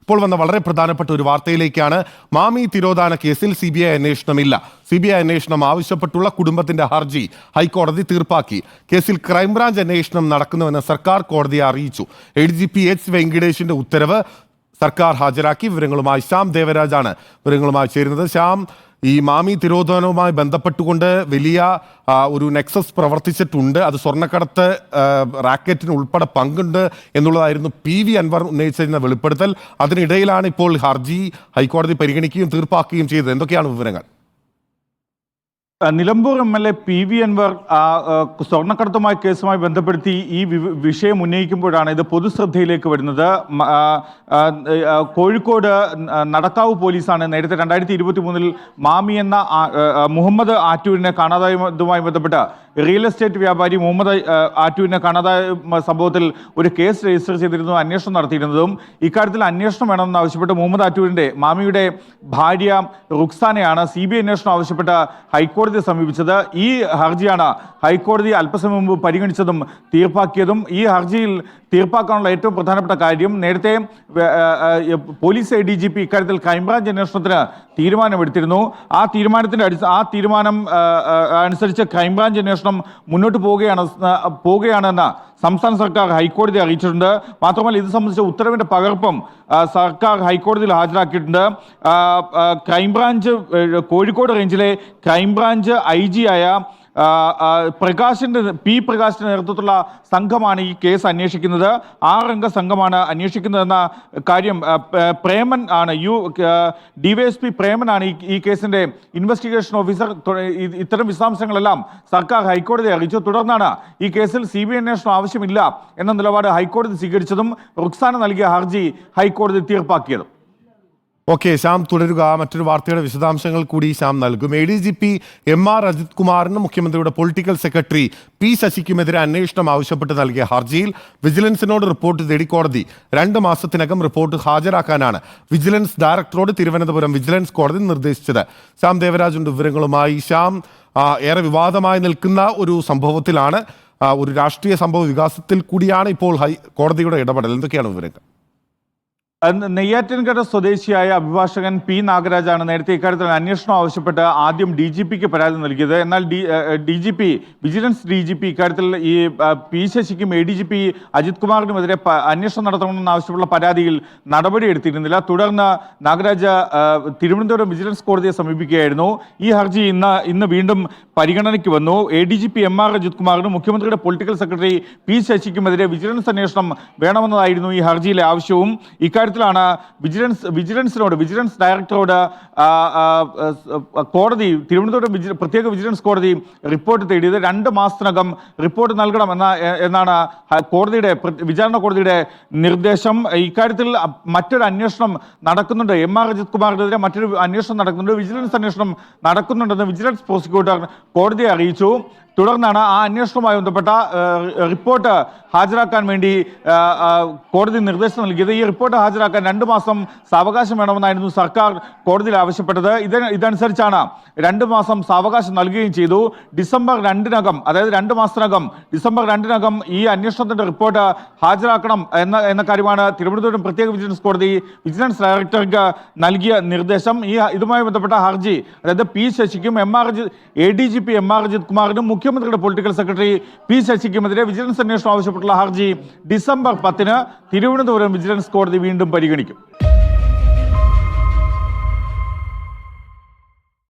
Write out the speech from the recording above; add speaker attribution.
Speaker 1: ഇപ്പോൾ വന്ന വളരെ പ്രധാനപ്പെട്ട ഒരു വാർത്തയിലേക്കാണ്. മാമി തിരോധാന കേസിൽ CBI അന്വേഷണമില്ല. CBI അന്വേഷണം ആവശ്യപ്പെട്ടുള്ള കുടുംബത്തിന്റെ ഹർജി ഹൈക്കോടതി തീർപ്പാക്കി. കേസിൽ ക്രൈംബ്രാഞ്ച് അന്വേഷണം നടക്കുന്നുവെന്ന് സർക്കാർ കോടതിയെ അറിയിച്ചു. ADGP H വെങ്കിടേഷിന്റെ ഉത്തരവ് സർക്കാർ ഹാജരാക്കി. വിവരങ്ങളുമായി ശ്യാം ദേവരാജാണ് വിവരങ്ങളുമായി ചേരുന്നത്. ശ്യാം, ഈ മാമി തിരോധാനവുമായി ബന്ധപ്പെട്ടുകൊണ്ട് വലിയ ഒരു നെക്സസ് പ്രവർത്തിച്ചിട്ടുണ്ട്, അത് സ്വർണ്ണക്കടത്ത് റാക്കറ്റിന് ഉൾപ്പെടെ പങ്കുണ്ട് എന്നുള്ളതായിരുന്നു PV അൻവർ ഉന്നയിച്ചിരുന്ന വെളിപ്പെടുത്തൽ. അതിനിടയിലാണ് ഇപ്പോൾ ഹർജി ഹൈക്കോടതി പരിഗണിക്കുകയും തീർപ്പാക്കുകയും ചെയ്തത്. എന്തൊക്കെയാണ് വിവരങ്ങൾ?
Speaker 2: നിലമ്പൂർ MLA PV അൻവർ സ്വർണ്ണക്കടത്തുമായി കേസുമായി ബന്ധപ്പെടുത്തി ഈ വിഷയം ഉന്നയിക്കുമ്പോഴാണ് ഇത് പൊതുശ്രദ്ധയിലേക്ക് വരുന്നത്. കോഴിക്കോട് നടക്കാവ് പോലീസാണ് നേരത്തെ 2023 മാമി എന്ന മുഹമ്മദ് ആറ്റൂരിനെ കാണാതായതുമായി ബന്ധപ്പെട്ട് റിയൽ എസ്റ്റേറ്റ് വ്യാപാരി മുഹമ്മദ് ആറ്റൂരിനെ കാണാതായ സംഭവത്തിൽ ഒരു കേസ് രജിസ്റ്റർ ചെയ്തിരുന്നു, അന്വേഷണം നടത്തിയിരുന്നതും. ഇക്കാര്യത്തിൽ അന്വേഷണം വേണമെന്ന് ആവശ്യപ്പെട്ട് മുഹമ്മദ് ആറ്റൂരിൻ്റെ മാമിയുടെ ഭാര്യ റുക്സാനയാണ് CBI അന്വേഷണം ആവശ്യപ്പെട്ട് ഹൈക്കോടതിയെ സമീപിച്ചത്. ഈ ഹർജിയാണ് ഹൈക്കോടതി അല്പസമയം മുമ്പ് പരിഗണിച്ചതും തീർപ്പാക്കിയതും. ഈ ഹർജിയിൽ തീർപ്പാക്കാനുള്ള ഏറ്റവും പ്രധാനപ്പെട്ട കാര്യം, നേരത്തെ പോലീസ് ADGP ഇക്കാര്യത്തിൽ ക്രൈംബ്രാഞ്ച് അന്വേഷണത്തിന് തീരുമാനമെടുത്തിരുന്നു. ആ തീരുമാനം അനുസരിച്ച് ക്രൈംബ്രാഞ്ച് അന്വേഷണം മുന്നോട്ട് പോവുകയാണെന്ന് സംസ്ഥാന സർക്കാർ ഹൈക്കോടതിയെ അറിയിച്ചിട്ടുണ്ട്. മാത്രമല്ല ഇത് സംബന്ധിച്ച ഉത്തരവിൻ്റെ പകർപ്പും സർക്കാർ ഹൈക്കോടതിയിൽ ഹാജരാക്കിയിട്ടുണ്ട്. കോഴിക്കോട് റേഞ്ചിലെ ക്രൈംബ്രാഞ്ച് IG ആയ P പ്രകാശിന്റെ നേതൃത്വത്തിലുള്ള സംഘമാണ് ഈ കേസ് അന്വേഷിക്കുന്നത്. 6 അംഗ സംഘമാണ് അന്വേഷിക്കുന്നതെന്ന കാര്യം പ്രേമൻ ആണ്, DYSP പ്രേമനാണ് ഈ കേസിന്റെ ഇൻവെസ്റ്റിഗേഷൻ ഓഫീസർ. ഇത്തരം വിശദാംശങ്ങളെല്ലാം സർക്കാർ ഹൈക്കോടതിയെ അറിയിച്ചു. തുടർന്നാണ് ഈ കേസിൽ CBI അന്വേഷണം ആവശ്യമില്ല എന്ന നിലപാട് ഹൈക്കോടതി സ്വീകരിച്ചതും റുക്സാന നൽകിയ ഹർജി ഹൈക്കോടതി തീർപ്പാക്കിയതും.
Speaker 1: ഓക്കെ ശ്യാം, തുടരുക. മറ്റൊരു വാർത്തയുടെ വിശദാംശങ്ങൾ കൂടി ശ്യാം നൽകും. ADGP MR അജിത് കുമാറിനും മുഖ്യമന്ത്രിയുടെ പൊളിറ്റിക്കൽ സെക്രട്ടറി P ശശിക്കുമെതിരെ അന്വേഷണം ആവശ്യപ്പെട്ട് നൽകിയ ഹർജിയിൽ വിജിലൻസിനോട് റിപ്പോർട്ട് തേടി കോടതി. 2 മാസത്തിനകം റിപ്പോർട്ട് ഹാജരാക്കാനാണ് വിജിലൻസ് ഡയറക്ടറോട് തിരുവനന്തപുരം വിജിലൻസ് കോടതി നിർദ്ദേശിച്ചത്. ശ്യാം ദേവരാജുണ്ട് വിവരങ്ങളുമായി. ശ്യാം, ഏറെ വിവാദമായി നിൽക്കുന്ന ഒരു സംഭവത്തിലാണ്, ഒരു രാഷ്ട്രീയ സംഭവ വികാസത്തിൽ കൂടിയാണ് ഇപ്പോൾ കോടതിയുടെ ഇടപെടൽ. എന്തൊക്കെയാണ് വിവരങ്ങൾ?
Speaker 2: നെയ്യാറ്റിൻകര സ്വദേശിയായ അഭിഭാഷകൻ P നാഗരാജാണ് നേരത്തെ ഇക്കാര്യത്തിൽ അന്വേഷണം ആവശ്യപ്പെട്ട് ആദ്യം DGPക്ക് പരാതി നൽകിയത്. എന്നാൽ വിജിലൻസ് DGP ഇക്കാര്യത്തിൽ ഈ P ശശിക്കും ADGP അജിത് കുമാറിനുമെതിരെ അന്വേഷണം നടത്തണമെന്ന് ആവശ്യപ്പെട്ടുള്ള പരാതിയിൽ നടപടിയെടുത്തിരുന്നില്ല. തുടർന്ന് നാഗരാജ് തിരുവനന്തപുരം വിജിലൻസ് കോടതിയെ സമീപിക്കുകയായിരുന്നു. ഈ ഹർജി ഇന്ന് വീണ്ടും പരിഗണനയ്ക്ക് വന്നു. ADGP MR അജിത് കുമാറിനും മുഖ്യമന്ത്രിയുടെ പൊളിറ്റിക്കൽ സെക്രട്ടറി P ശശിക്കുമെതിരെ വിജിലൻസ് അന്വേഷണം വേണമെന്നതായിരുന്നു ഈ ഹർജിയിലെ ആവശ്യവും. ഇക്കാര്യത്തിലാണ് വിജിലൻസ് ഡയറക്ടറോട് കോടതി, തിരുവനന്തപുരം പ്രത്യേക വിജിലൻസ് കോടതി റിപ്പോർട്ട് തേടിയത്. 2 മാസത്തിനകം റിപ്പോർട്ട് നൽകണം എന്നാണ് വിചാരണ കോടതിയുടെ നിർദ്ദേശം. ഇക്കാര്യത്തിൽ മറ്റൊരു അന്വേഷണം നടക്കുന്നുണ്ട്. MR അജിത് കുമാറിനെതിരെ മറ്റൊരു അന്വേഷണം നടക്കുന്നുണ്ട്. വിജിലൻസ് അന്വേഷണം നടക്കുന്നുണ്ടെന്ന് വിജിലൻസ് പ്രോസിക്യൂട്ടർ കോടതിയെ അറിയിച്ചു. തുടർന്നാണ് ആ അന്വേഷണവുമായി ബന്ധപ്പെട്ട റിപ്പോർട്ട് ഹാജരാക്കാൻ വേണ്ടി കോടതി നിർദ്ദേശം നൽകിയത്. ഈ റിപ്പോർട്ട് ഹാജരാക്കാൻ 2 മാസം സാവകാശം വേണമെന്നായിരുന്നു സർക്കാർ കോടതിയിൽ ആവശ്യപ്പെട്ടത്. ഇതനുസരിച്ചാണ് 2 മാസം സാവകാശം നൽകുകയും ചെയ്തു. ഡിസംബർ 2-നകം, അതായത് 2 മാസത്തിനകം ഡിസംബർ 2-നകം ഈ അന്വേഷണത്തിന്റെ റിപ്പോർട്ട് ഹാജരാക്കണം എന്ന കാര്യമാണ് തിരുവനന്തപുരം പ്രത്യേക വിജിലൻസ് കോടതി വിജിലൻസ് ഡയറക്ടർക്ക് നൽകിയ നിർദ്ദേശം. ഇതുമായി ബന്ധപ്പെട്ട ഹർജി, അതായത് P ശശിക്കും ADGP MR അജിത് കുമാറിനും മുഖ്യമന്ത്രിയുടെ പൊളിറ്റിക്കൽ സെക്രട്ടറി P ശശിക്കുമെതിരെ വിജിലൻസ് അന്വേഷണം ആവശ്യപ്പെട്ടുള്ള ഹർജി ഡിസംബർ 10-ന് തിരുവനന്തപുരം വിജിലൻസ് കോടതി വീണ്ടും പരിഗണിക്കും.